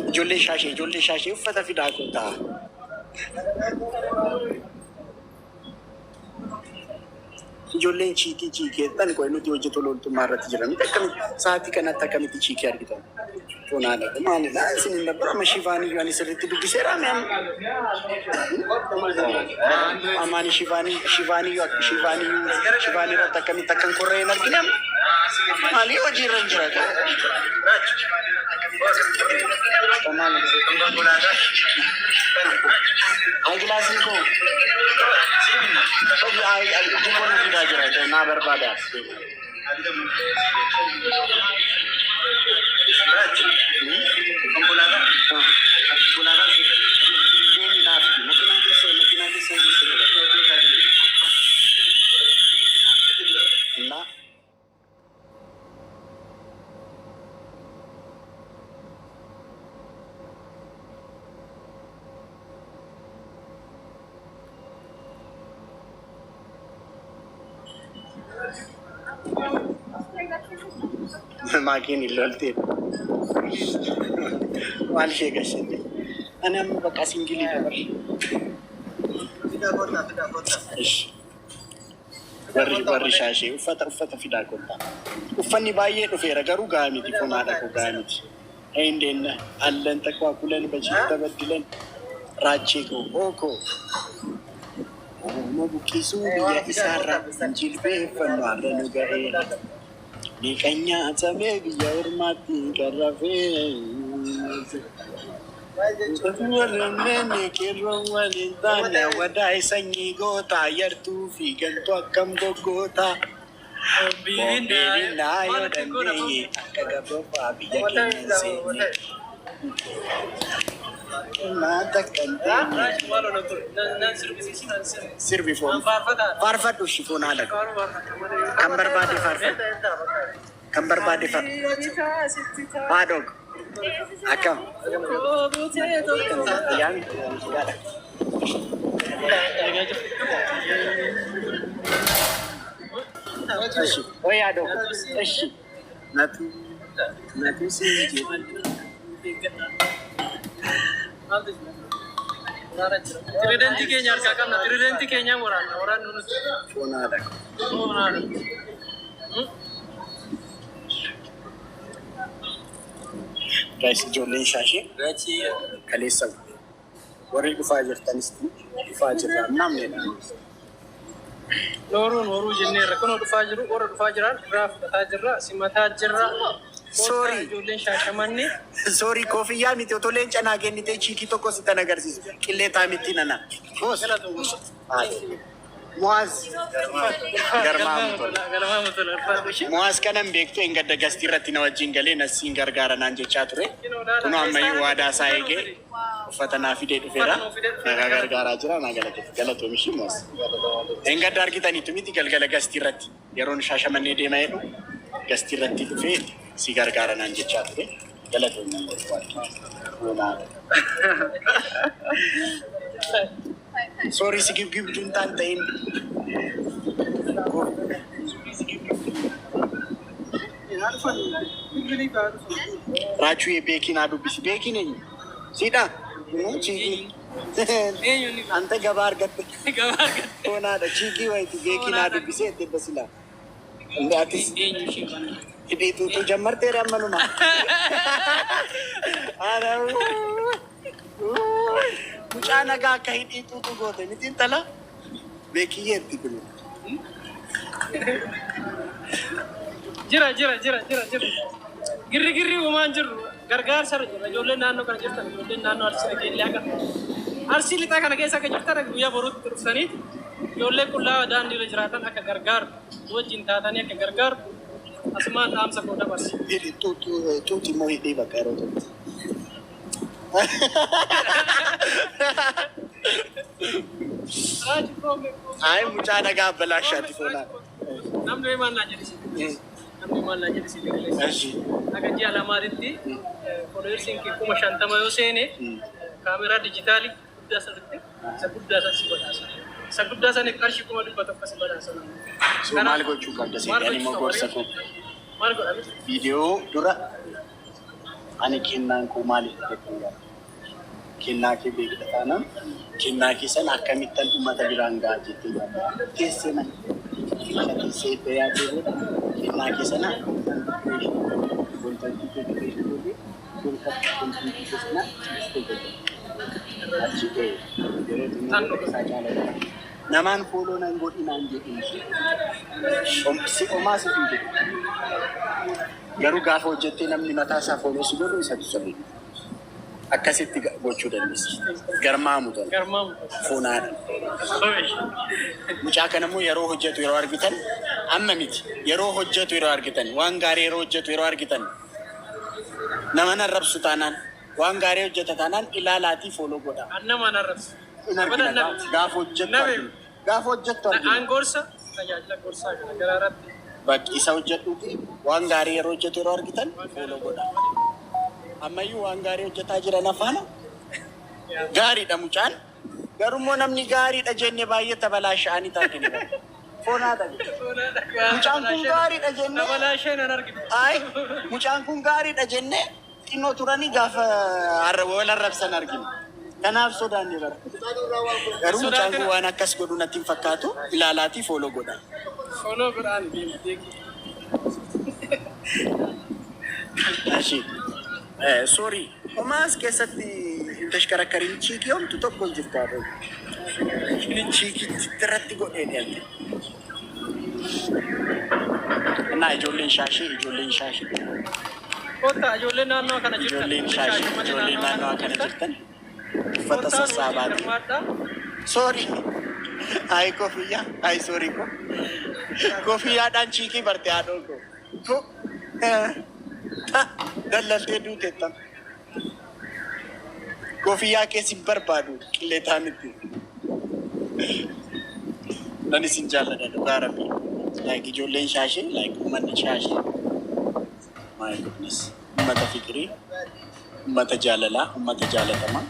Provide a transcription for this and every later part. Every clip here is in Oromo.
ijoollee shaashee uffata fidaa kootaa. Ijoolleen chiikii tan qoy nuti hojjetu loltummaa irratti jiran. Sa'aatii kanatti akkamitti chiikii argitan? Fonaadha. Maalidha? Isin hin dabru amma shivaanii ani sirriitti dubbiseera mi'am. Amaani shivaanii irratti akkamitti akkan korree hin arginam. Maalii hojii irra hin jira? Gilaasii koo. Jikoon fidaa jira naa barbaada. Makin ilolti. Mal shey gashende. Ana amma baka singili dabar. Ish. Warri shaashee uffata fidaa kotta. Uffanni baay'ee dhufeera garuu gaamiti fonaadha ko gaamiti. Endeen allan takwa kulan bajita badilan raachee ko oko. Mo bukisu biya isarra jilbeeffannu arranu gareera. Nikanya atame biya urmati karafe. Warreen kirro walidana wadai sanyi gota yartu fi ganto akkam gogoota. Bobina yo dandeenye akka gabrofa biyya keenya seene. Naata kantee. Sirbi foon. Faarfadhu shifoon haala. Kan barbaade faarfadhu. Kan barbaade faarfadhu. Haadhoog. Akkam. Yaami. Eshi. Oye haadhoog. Eshi. Natu sinjee. Tridenti Kenya kakam na Tridenti Kenya orang nunus. Fonada. Guys, ijoolleen shaashee kaleessa warri dhufaa jirtanis dhufaa jirra namnedha. Nooruu jennee rakkoon dhufaa jiru warra dhufaa jiran giraaf dhataa jirra simataa jirra. Sorry. Sorry, kofiyaa miti otoleen canaa kennitee chiikii tokko sitan agarsiisu. Qilleetaa miti nana. Boos. Muaz. Muaz kanan beektu engadda gastii irratti na wajjin galee nasiin gargaara naan jechaa ture. Kun ammayyuu waadaa isaa eegee uffata naa fidee dhufeera. Nagaa gargaaraa jira naa galatoomishi Muaz. Engadda argitaniitu miti galgala gastii irratti yeroon shaashamannee deemaa jedhu gastii irratti dhufee si gargaara naan jechaa ture. Galatoomishi. Sorry, si give juntan tain. Rachu ye bekin adu bisi bekin ni. Sida. Chiki. Anta gabar gatte. Kona da chiki wa itu bekin adu bisi ete basila. Inde atis. Ide tu jamar tere ammanu ma. Ara. Mucana ga kahin itu tu gote mitin tala bekiye tikulu jira girri uman jiru gargar sar jolle nanno kan jirta jolle nanno arsile kelle aga arsile ta kana kesa ka jirta ra guya borut tursani jolle kulla dan dile jiratan aka gargar wajin tatani aka gargar asman am sa koda bas tu ti mo hidi bakaro to Ay, mucha naga balasha di kona. Namne man na jadi sih. Ashi. Agak dia lama itu, kalau sing kita macam tamu ini, kamera digitali, sebut dasar sih bahasa. Sebut dasar ni karshi kuma di kota pasir bahasa. So mal go cukup dasar, ini mau gorsa ko. Mal go, video dura. Ani kennaan koo maaliif jechuudha? Kennaa kee beekta taanaan kennaa keessan akkamittan uummata biraan gahaa jettee yaadda. Teessee mana teessee iddoo yaadee booda kennaa keessan wantoota jechuudha. Achi ga'e yeroo xumura isaa jaalladha. Namaan fooloo nan godhinaan jedhee si homaa si hin jedhu. Garuu gaafa hojjettee namni mataa isaa fooloo si godhu isa sirrii. Akkasitti gochuu dandeessi. Garmaamu ta'e. Foonaadha. Mucaa kanammoo yeroo hojjetu yeroo argitan amma miti. Yeroo hojjetu yeroo argitan waan gaarii yeroo hojjetu yeroo argitan nama narrabsu taanaan waan gaarii hojjeta taanaan ilaalaatii fooloo godha. Nama narrabsu. Gaafa hojjettu argina. Angorsa tajaajila gorsaa kana garaarratti. Bakki isa hojjedhuuti waan gaarii yeroo hojjetu yeroo argitan fooloo godha. Ammayyuu waan gaarii hojjetaa jiran afaana gaariidha mucaan. Garummoo namni gaariidha jenne baay'ee tabalaasha'anii taatanii bara. Foonaadha. Mucaan kun gaariidha jenne. Tabalaashee nan argina. Ay, mucaan kun gaariidha jenne xinnoo turanii gaafa wal arrabsan argina. Kanaaf sodaanne bara. Garuu mucaan kun waan akkas godhu natti hin fakkaatu ilaalaatii fooloo godha. Fooloo godhaan deemtee. Ashi. Sorry. Omaas keessatti tashkarakkarin chiikii homtu tokko hin jirtu haadha. Chiikii irratti godhee deemte. Naa ijoolleen shaashii. Kota ijoolleen naannoo kana jirtan. Ijoolleen naannoo kana jirtan. Uffata sassaabaati. Sorry. Ay kofiyyaa. Ay sorry ko. Kofiyyaadhaan chiikii barte haadhoon ko. Dallaltee duuteettan. Kofiyyaa keessi barbaadu qilleetaa miti. Nan isin jaalladha dhugaa rabbi. Like ijoolleen shaashii, like uummanni shaashii. My goodness. Uummata fikirii, uummata jaalalaa, uummata jaalatamaa.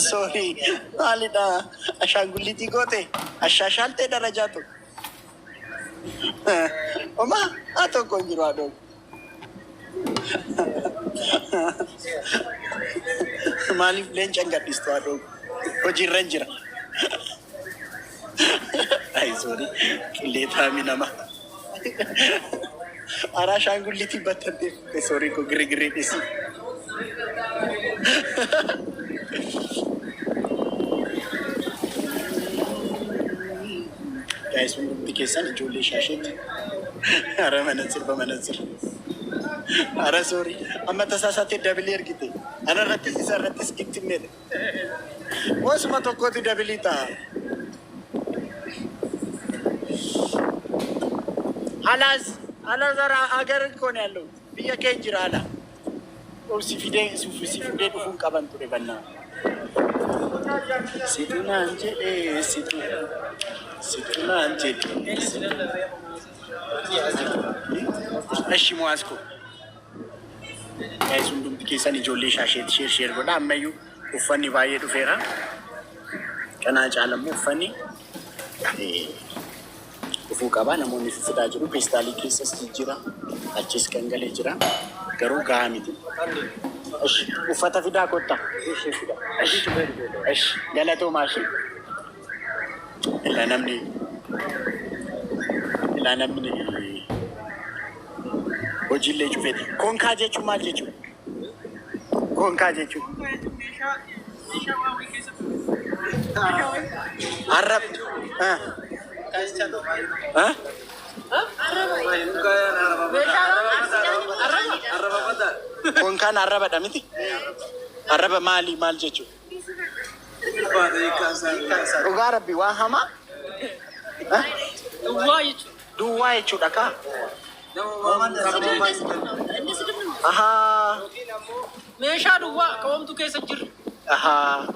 Sorry, maalidha? Ashaangulliitii goote? Ashaashaaltee darajaa tokko. Oma, haa tokko hin jiru haadhoon. Maaliif leenca gadhiistu haadhoon? Hojiirra hin jira. Ay, sorry. Qilleetaa mi nama. Ara ashaangulliitii battantee. Sorry ko girigiree dhisi. Guys, hundi keessan ijoollee shaasheetti. Ara manatsir. Ara sorry. Amma tasaasaatee dabilii ergite. Ana irrattis isa irrattis kittimneedha. Wasuma tokkooti dabilii ta'a. Alas zara agar koon yaallu biyya kee jira ala. Si fidee dhufuun qaban ture bannaa. Situ naan jedhee. Ashi muasko. Guys, hundumti keessan ijoollee shaasheetti sheer godha. Ammayyuu uffanni baay'ee dhufeera. Kanaa caalammoo uffanni dhufuu qaba. Namoonni fidaa jiru. Peestaalii keessas jira. Achis kan galee jira. Garuu gahaa miti. Uffata fidaa kotta. Galatoomaa ishee. Ilaa namni hojiillee cufeeti. Konkaa jechuun maal jechuudha? Konkaa jechuun. Arrab. Konkaan arrabadha miti? Arraba maal jechuudha? Dhugaa rabbi waan hamaa? Duwwaa jechuudha kaa? Ahaa. Meeshaa duwwaa qabamtu keessa jiru. Ahaa.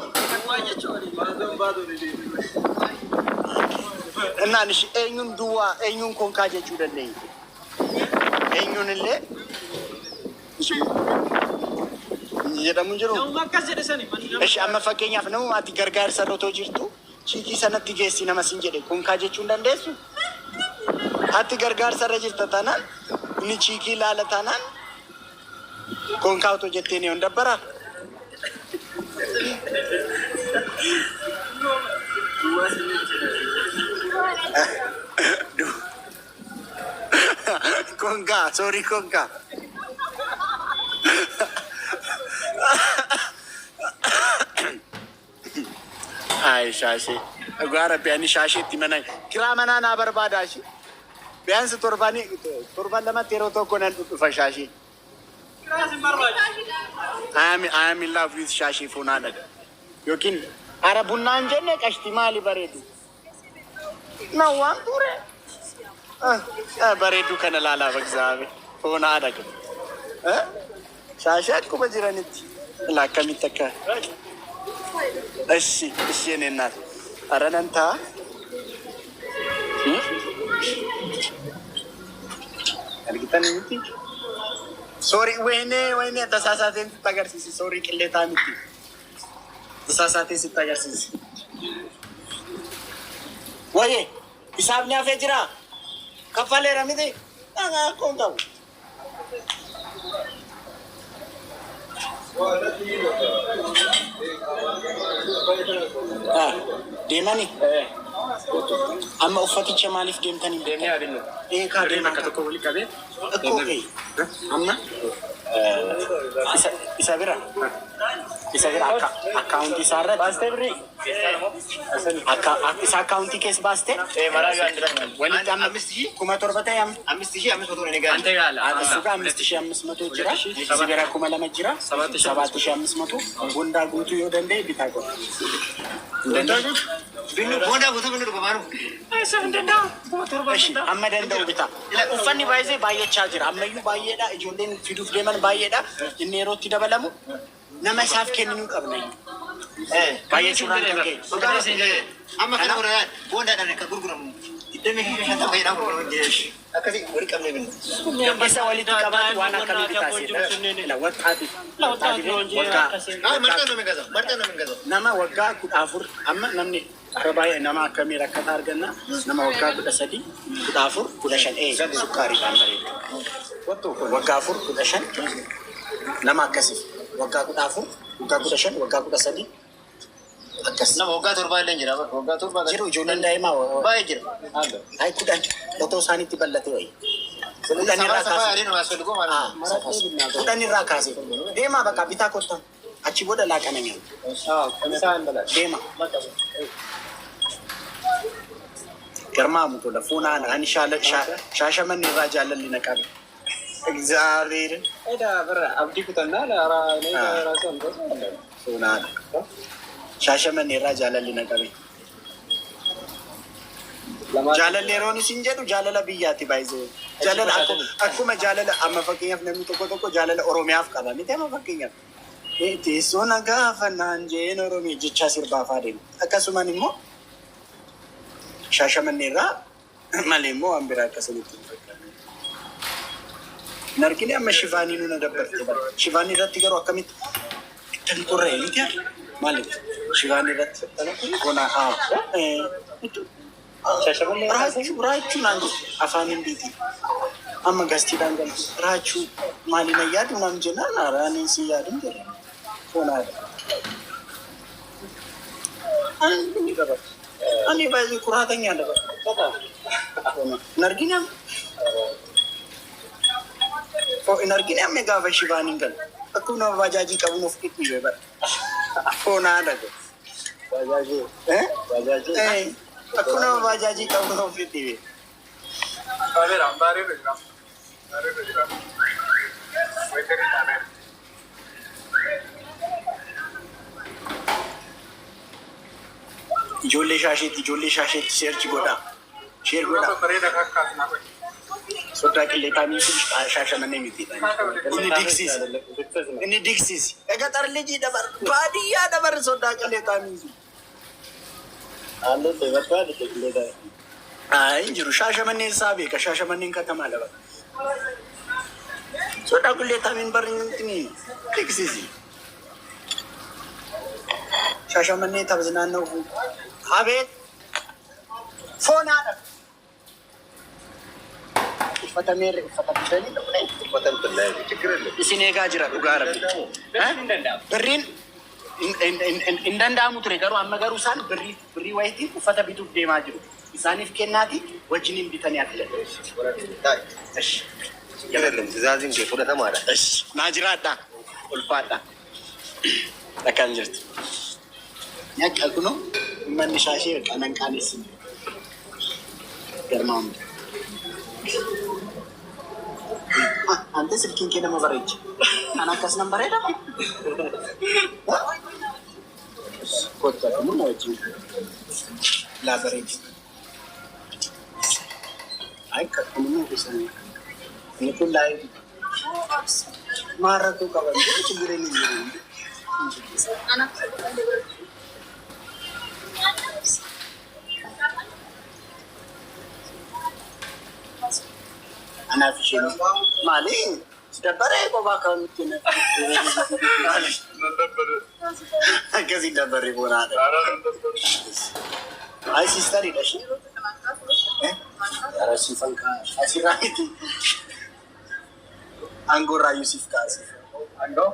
Innaan eenyuun duwwaa eenyuun konkaa jechuu dandeenya? Eenyuun illee jedhamu jiru. Eshi amma fakkeenyaaf nama ati gargaarsa irra jirtu chiikii sanatti geessi nama sin jedhe konkaa jechuu hin dandeessu? Ati gargaarsa irra jirta taanaan inni chiikii ilaala taanaan Konkautu jettee ni hundabbara. Konka, sorry konka. Ay shashi. Agora biani shashi timana. Kira mana na barbada shi. Bian se torban lama tero to konan fa shashi. I am in love with shashi funada. Yokin Arabunna anjenne kashti mali baredu. Na wan ture. Baredu kana lala bagzabe. Funada. Shashi ko bajiraniti. La kamitaka. Ashi nenat. Arananta. Kita nanti. Sorry, wene tasasatin tagar sisi. Sorry, keleta miti. Tasasatin si tagar sisi. Waye, hisab niya fejra. Kafale ramide. Anga konta. Demani. Amma uffaticha maaliif deemtanii? Deemee adeemu. Ka deema akka tokko wali qabee. Amma isa bira akkaawuntii isaa irratti baastee birrii isa akkaawuntii keessa baastee walitti amma 7,000 ta'e 5,500 asuga 5,500 jira isa bira 2,000 jira 7,500 hundaa guutuu yoo danda'e bitaa godha. Binu bonda butuh binu kemaru. Saya hendak motor bayi. Amma dandau bita. Uffanni baay'ee baay'achaa jira. Ammayyuu baay'eedha. Ijoolleen fiduuf deeman baay'eedha. Inni yeroo itti dabalamu nama isaaf kennuu qabna. Baay'achuu irraan kan ka'e. Amma kana horaan bondaadhaan akka gurguramu. Iddoo shanta fayyadamu gurguramu. Akkasii wali qabnee binu. Isa walitti qabaatu waan akkamii bitaasee waqtaati. Nama waggaa 14 amma namni Kabaya nama kami rakyat hargana nama waggaa 13 14 15 sukari tambari. Waggaa 15 nama akkasif waggaa 14 waggaa 15 waggaa 13 akkas. Nama waggaa 7 illee jira waggaa 7 jiru ijoolleen daa'imaa baay'ee jira. Ay kudhan otoo isaaniitti bal'ate wayi. Kudhan irraa kaase deemaa bakka bitaa kottan achi booda laaqananii deema. Germa mutu da funa an shashamanni irraa jaalalli na qabe. እግዚአብሔር abdii kutannaa funaadha. Shashamanni irraa jaalalli na qabe. Jaalalli yeroon isin jedhu jaalala biyyaatti baay'ee. Jaalala akkuma jaalala amma fakkeenyaaf namni tokko jaalala Oromiyaaf qaba. Miti amma fakkeenyaaf. Teessoo nagaa fannaan jeen Oromiyaa jechaa sirbaafaa deemu. Akkasumaan immoo Shashamanni irraa malee immoo waan biraa akkasinitti hin fakkaatu. Nargini amma shifaanii nuna dabbarte bara. Shifaanii irratti garuu akkamitti itti qorree miti maaliif shifaanii irratti bonaa raachuu naan afaan hin beeku. Amma gastiidhaan galtu raachuu maaliin ayyaadu naan jennaan araanii si yaadun jedha. Fonaadha. Ani baay'ee kuraatanya ada. Narginam. Oh, narginam mega fashibaning kan. Aku nama bajaji kamu nufkit ni bebar. Oh, nada tu. Bajaji. Bajaji. Aku nama bajaji kamu nufkit ni. Bare. Ijoollee shaasheetti seerchi godha. Sheer godha. Sodaa qilleexaanii fi shaashamannee miti. Inni diksiisi. Egaa xarlijii dabar. Baadiyyaa dabar sodaa qilleexaanii fi. Haalli beekartaa qilleexaanii. Hin jiru. Shaashamanneen isaa beeka. Shaashamanneen katamaa dabar. Sodaa qilleexaaniin barri ni diksiisi. Shaashamannee taphas naannoo Habet, phone ada. uffata meerre uffata bishanii dhufne uffatan tullaa ችግር የለም isin eegaa jira dhugaa rabbi. Birriin hin danda'amu ture garuu amma garuu isaan birrii wayitii uffata bituuf deemaa jiru. Isaaniif kennaati wajjiniin bitanii akka ችግር የለም ትእዛዝን fudhatamaadha. naa jiraadha ulfaadha akkan jirti. Nyaqa kuno manni shaashee qanan qaanessin garmaamu. Ante silkiin kee nama bareecha. Kan akkas nan bareeda. Kottaa kun na wajjin laa bareecha. Ay kakkunumu bisanii. Ini kun lain. Marah tu kawan. Itu cemburu ni. Anak. Anak sini. Maling. Sudah beres kau bakal mungkin. Agak sih dah beres pun ada. Ay sister ini dah sih. Ara sifan ka. Asira itu. Anggora Yusuf kasih. Ando?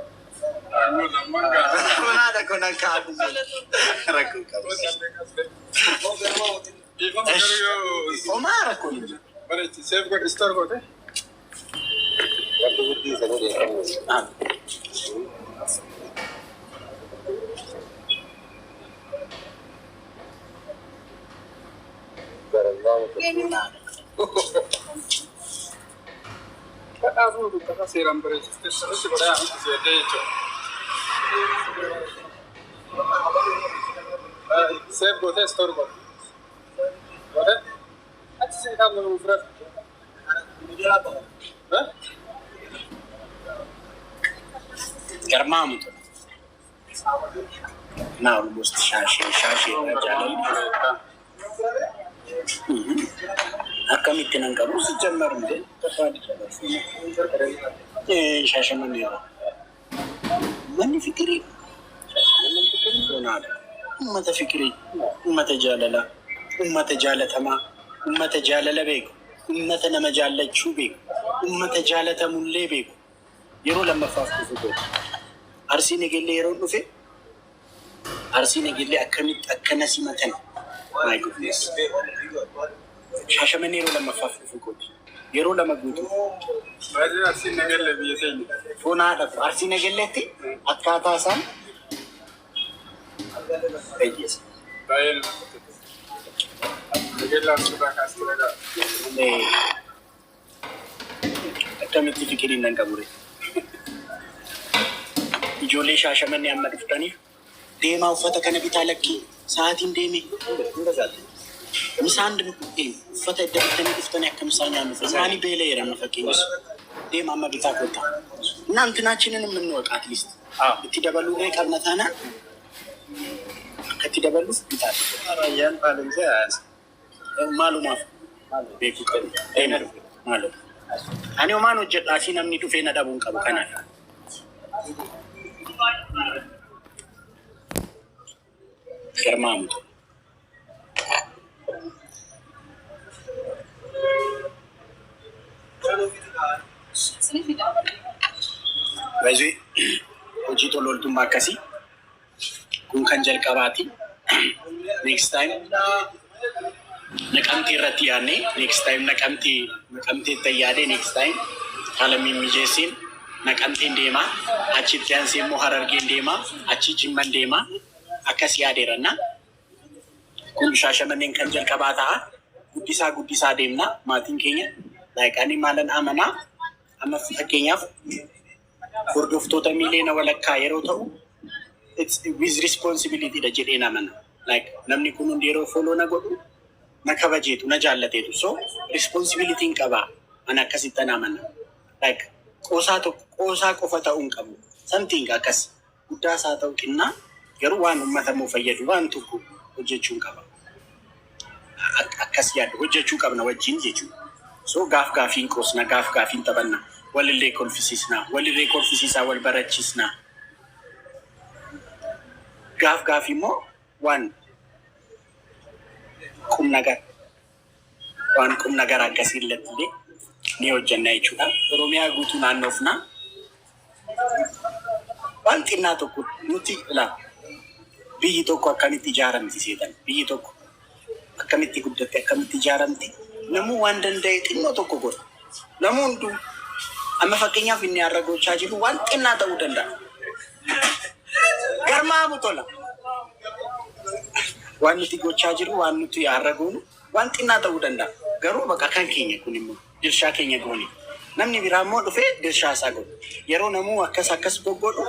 Ando namanya. Mana ada kau nak kau? Ragu kau. Oh marah kau ini. Mana save got store got Waktu itu saya dia. Aku tu tak seram beres. Terus pada aku siapa itu. Save got store got. Got? Aku sih kamu berat. Garmaamu tu. Nah, almost shaashee jalan. Akkamitti nan qabu sijammar inde tafaadi shaashaman yoo manni fikiri sonaadha ummata fikiri ummata jaalala ummata jaalatamaa ummata jaalala beeku ummata nama jaallachuu beeku ummata jaalatamullee beeku yeroo lammaffaaf dhufu godhu Arsii Nagellee yeroo dhufe Arsii Nagellee akkamitti akkana simatan. My goodness. Shaashaman yeroo lammaffaaf dhufu godhu yeroo lama guutuu. Arsii Nagellee biyya seenyu. Funaadha Arsii Nagelleetti akkaataa isaan fayyisa. Baay'ee Nagellee suuraa kaasuu dhagaa. Akkamitti fikiriin nan qabure. Ijoollee Shaashaman amma dhuftaniif deemaa uffata kana bitaa lakkii sa'aatiin deeme. Misaan uffata edda bitanii dhuftanii akka misaan nyaannu maanii beelee jedhama fakkeenyas deema amma bitaa kotta. Naantinaachinin የምንወቅ አትሊስት itti dabaluu qabna taanaan akka itti dabaluuf bitaa. Rayyaan paalimsee haas. Maalumaaf beekuu qabu. Maaluma. Ani homaan hojjedhaa fi namni dhufee na dhabuun qabu kanaaf. Garmaamu. Baay'ee hojii tololtummaa akkasii kun kan jalqabaati. Next time naqamtii irratti yaadne next time naqamtii tayyaade next time haala mijeessiin naqamtiin deemaa achitti aansee immoo Harargeen deemaa achi Jimman deemaa akkas yaadeeranna kun Shaashamanneen kan jalqabaa ta'a guddisaa deemna maatiin keenya laayqanii maalan amanaa amma fakkeenyaaf hordoftoota miiliyoona walakkaa yeroo ta'u it's with responsibility dha jedheen amana like namni kun hundi yeroo follow na godhu na kabajeetu na jaallateetu so responsibility hin qabaa ana akkasittan amana like qoosaa qofa ta'uun qabu something akkas guddaa isaa ta'u xinnaa garuu waan uummata moo fayyadu waan tokko hojjechuun qaba akkas yaadu hojjechuu qabna wajjin jechuudha. So gaafiin qoosna gaafiin taphanna walillee kolfisiisnaa wal barachiisnaa gaafii immoo waan qum nagar akkasii illee ni hojjanna jechuudha. Oromiyaa guutuu naannoofna. Wanti innaa tokko nuti ilaa biyyi tokko akkamitti ijaaramti seetan biyyi tokko akkamitti guddatte akkamitti ijaaramti namuu waan danda'e xinnoo tokko godha. Namuu hunduu amma fakkeenyaaf inni har'a gochaa jiru waan xinnaa ta'uu danda'a. Garmaamu tola. Waan nuti gochaa jiru waan nuti har'a goonu waan xinnaa ta'uu danda'a. Garuu bakka kan keenya kun immoo dirshaa keenya goone. Namni biraa immoo dhufee dirshaa isaa godhu. Yeroo namuu akkas goggodhu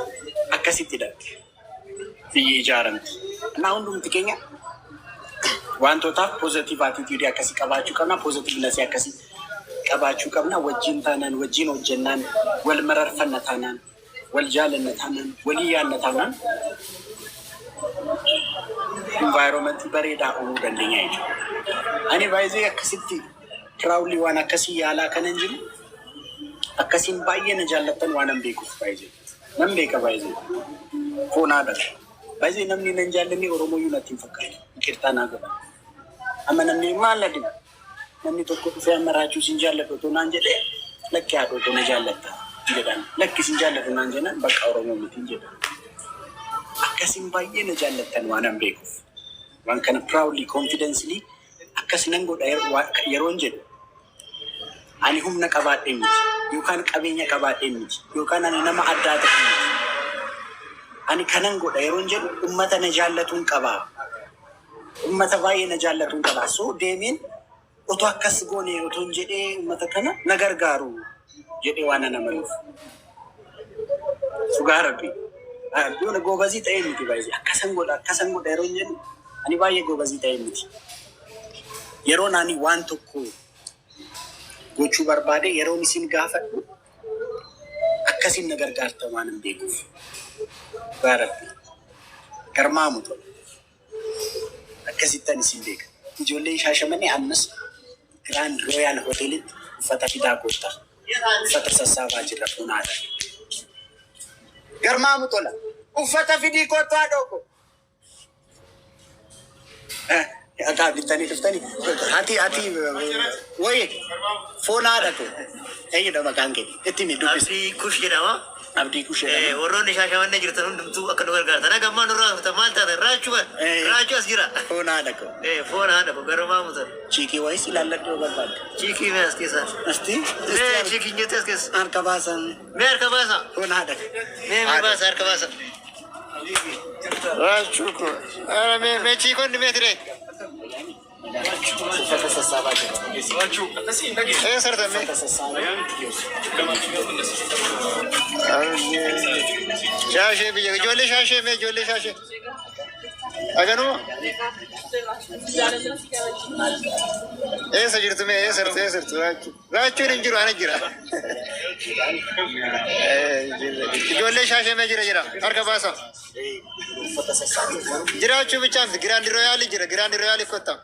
akkasitti dhabde. Biyyi ijaaramti. Naa hundumti keenya wantootaaf positive attitude akkasii qabaachuu qabna. Positiveness akkasii qabaachuu qabna. Wajjin taanaan, wajjin hojjennaan, wal mararfanna taanaan, wal jaalanna taanaan, walii yaanna taanaan environment bareedaa uumuu dandeenya jechuudha. Ani baay'ee akkasitti proudly waan akkasii yaalaa kanan jiru. Akkasiin baay'ee na jaallattan waan an beekuuf baay'ee. Nan beeka baay'ee. Foonaadha. Baay'ee namni nan jaallanni Oromoo natti hin fakkaatu. Qirxaa naa godha. Amma namni maal ladin? Namni tokko dhufee amma raachuu sin jaalladhu otoo naan jedhee lakki haadha otoo na jaallatta jedhan. Lakki sin jaalladhu naan jedhan bakka Oromoo miti jedhan. Akkasiin baay'ee na jaallattan waan an beekuuf. Waan kana proudly, confidently akkas nan godha yeroon jedhu. Ani humna qabaadhee miti. Yookaan qabeenya qabaadhee miti. Yookaan ani nama addaa ta'e miti. Ani kanan godha yeroon jedhu ummata na jaallatuun qabaa. Ummata baay'ee na jaallatuun qabaa. So deemeen otoo akkas goone otoon jedhee ummata kana na gargaaru jedhee waan nama nuuf. Sugaa rabbi. Yoona goobazii ta'ee miti baay'ee. Akkasan godha yeroon jedhu ani baay'ee goobazii ta'ee miti. Yeroon ani waan tokko gochuu barbaade yeroon isin gaafadhu akkasiin na gargaarta waan hin beekuuf. Gaarabbi. Garmaamu ta'u. Akkasittan isin beeka. Ijoolleen Shaashamanii ammas Grand Royal Hotelitti uffata fidaa goota. Uffata sassaabaa jirra funaadha. Garmaamu tola. Uffata fidii kootaa dhoko. Akka bitanii dhuftanii. Ati wayii foonaadha to. Eeyyudha maqaan kee. Itti mi dubbisa. Abdii Kush jedhama. Abdii Kush jedhama. Warroonni Shaashamanii jirtan hundumtuu akka nu gargaartan. Ana gammaa nurraa hafta maal taate raachuu as jira. Foonaadha ko. Foonaadha ko garmaamu ta'e. Chiikii wayis ilaalladhuu barbaadde. Chiikii mee as keessa. Asti? Chiikiin jettee as keessa. Harka baasan. Mee harka baasa. Foonaadha. Mee baasa harka baasa. Raachuu ko. Mee chiikonni mee ture. Uffata sassaabaa jira. Sartan mee. Uffata sassaabaa. Shaashee biyya ijoollee shaashee mee ijoollee shaashee. Aganuma. Eessa jirtu mee eessartu raachuun hin jiru ana jira. Ijoollee shaashee mee jira harka baasa. Uffata sassaabaa. Jiraachuu bichaa miti Giraandi Rooyaalii jira Giraandi Rooyaalii kottaa.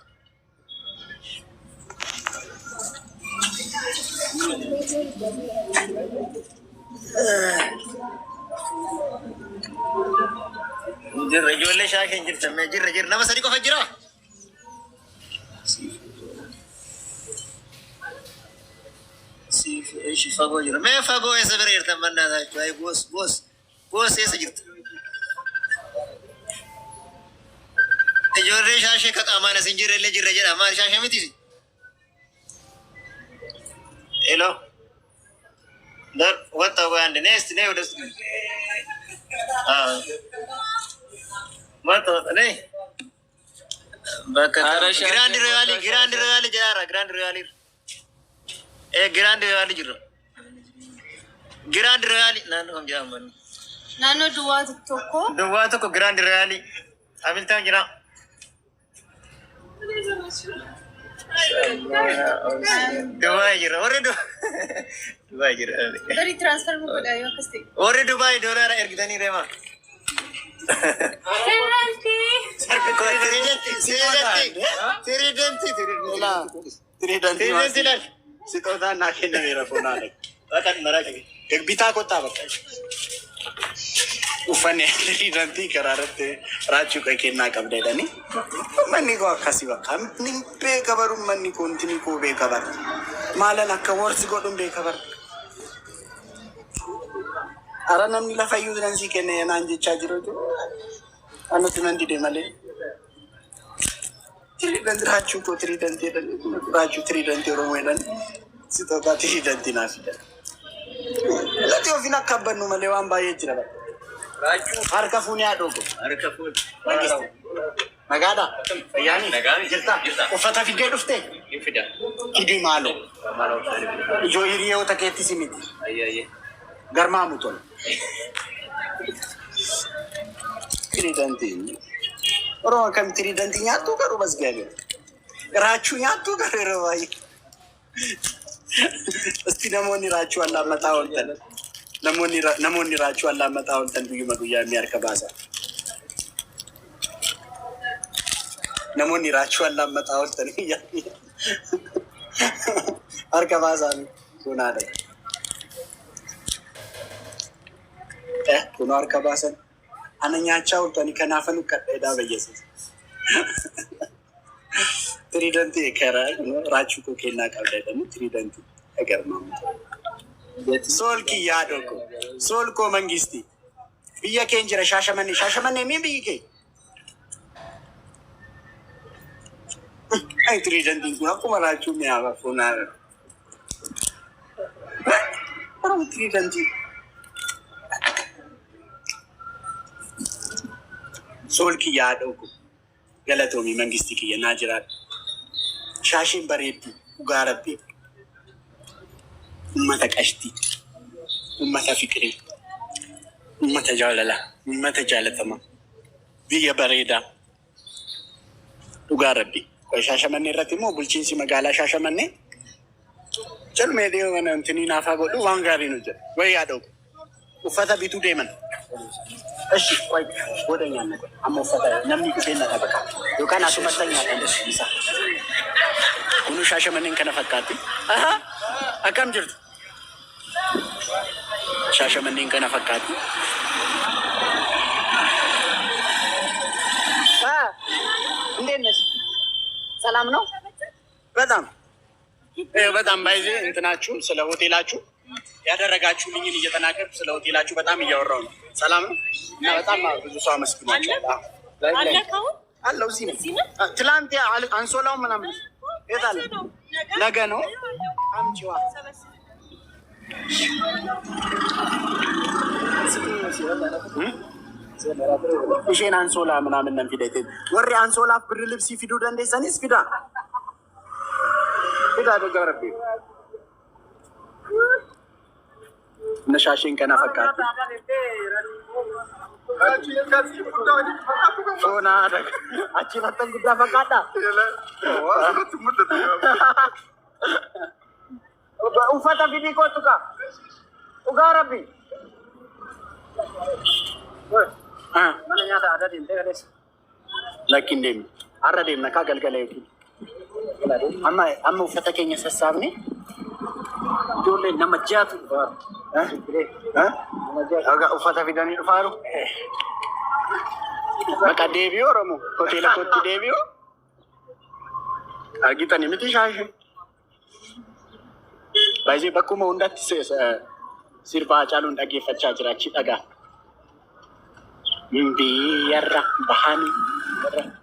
Jirra ijoollee shaasheen jirtan mee jirra nama sadi qofa jira. Siif fagoo jira mee fagoo eessa bira jirtan mannaa taachuu ayi boos eessa jirta. Ijoollee shaashee qaqaamaan asin jirra illee jirra jedha maal shaashee miti. Hello. What are we on the next day? What are they? Grand Royale jara Grand Royale. Grand Royale jiro. Grand Royale nano kam jaman. Nano dua toko Grand Royale. Hamilton jira. Dubai jira. Dubai jira. Dari transfer mo pada ayo kasi. Ore Dubai dollar ergitani rema. Sitoota naa kennameera foonaa bitaa kottaa bakka uffanni tiriidantii karaa irratti raachuu kennaa qabda jedhanii manni koo akkasii bakka ni beeka baruun manni koo intini koo beeka bara maalan akka worsi godhun beeka bar. Ara namni lafa iyyuu nan sii kenne naan jechaa jiru anatti nan dide malee. Tiriidant raachuu koo tiriidant jedhan raachuu tiriidant Oromoo jedhan si tokko tiriidant naaf jedhan. Lati ofiin akka abbannu malee waan baay'ee jira bara. Harka fuunee haa dhoogu. Harka fuun. Nagaadha. Fayyaanii. Jirta. Uffata fiddee dhufte. Fida. Fidii maaloo. Ijoo hiriyoota keettis miti. Garmaamu tola. Tiriidantiin. Oromoo akkam tiriidantii nyaattuu garuu bas gaabee. Raachuu nyaattuu garuu yeroo baay'ee. Asti namoonni raachuu allaammataa ooltan. Namoonni raachuu allaammataa ooltan guyyuma guyyaa inni harka baasa. Namoonni raachuu allaammataa ooltan harka baasan kun haadha. Kun harka baasan ana nyaachaa ooltanii kanaafan ukkadheedhaa bayyeessan. Tiriidantii karaa raachuu koo kennaa qabda jedhamu tiriidantii agarmaamu. Sool kiyyaa dhoko. Sool koo mangisti. Biyya keen jira Shaashamannee. Shaashamannee mee biyyi kee? Ay tiriidantiin kun akkuma raachuu mi'aafa fuunaa. Oromoo tiriidantii. Sool kiyyaa dhoko. Galatoomii mangisti kiyya naa jiraadha. Shaasheen bareedduu dhugaa rabbii. Ummata qashtii, ummata fikirii, ummata jaalalaa, ummata jaalatamaa, biyya bareedaa. Dhugaa rabbii. Shaashamannee irratti immoo bulchiinsi magaalaa Shaashamannee jalmee deeman antini naafaa godhu waan gaarii nu jira. Wayyaa dhoogu. Uffata bituu deeman. Eshi, wayi, booda nyaanna. Amma uffata namni dhufee na dhabaqa. Yookaan asumatti nyaatan isa. Kunu Shaashamanneen kana fakkaatti. Akkam jirtu? Shaashamanneen kana fakkaatti. እንዴት ነሽ? ሰላም ነው? በጣም ባይዜ እንትናችሁ ስለ ሆቴላችሁ ያደረጋችሁልኝን እየተናገርኩ ስለ ሆቴላችሁ በጣም እያወራሁ ነው። ሰላም ነው? እና በጣም ብዙ ሰው አመስግናችኋል። አለው እዚህ ነው። ትላንት አንሶላው ምናምን የት አለ? ነገ ነው። አምጪዋ isheen ansoolaa ምናምን ነን ፊደቴ ወሬ አንሶላ ብር ልብስ ፊዱ ደንደሰኒስ ፊዳ ደገረብ ነሻሽን ከና ፈቃት ሶና አደግ አቺ ፈተን ጉዳ ፈቃዳ ኡፈታ ፊዲ ኮቱካ ኡጋረቢ mana nyaata ada deemtee galees lakkiin deemne har'a deemna kaa galgala yookiin amma uffata keenya sassaabne ijoollee nama jaatu uffata fidanii dhufaaru bakka deebi'u Oromoo hoteela kootti deebi'u argitanii miti shaashee baay'ee bakkuma hundatti sirbaa caaluun dhaggeeffachaa jira achi dhagaa. Biarra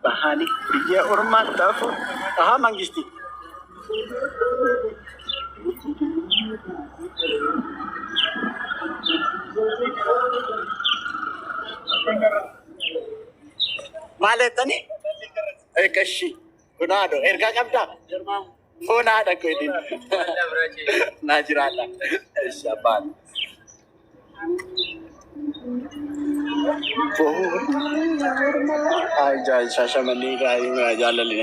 bahani biya ormat tafu aha mangisti maletani kashi gunado erga kabda fona ada ko idin najirala shaban Ay, Shaashamannee jaalalli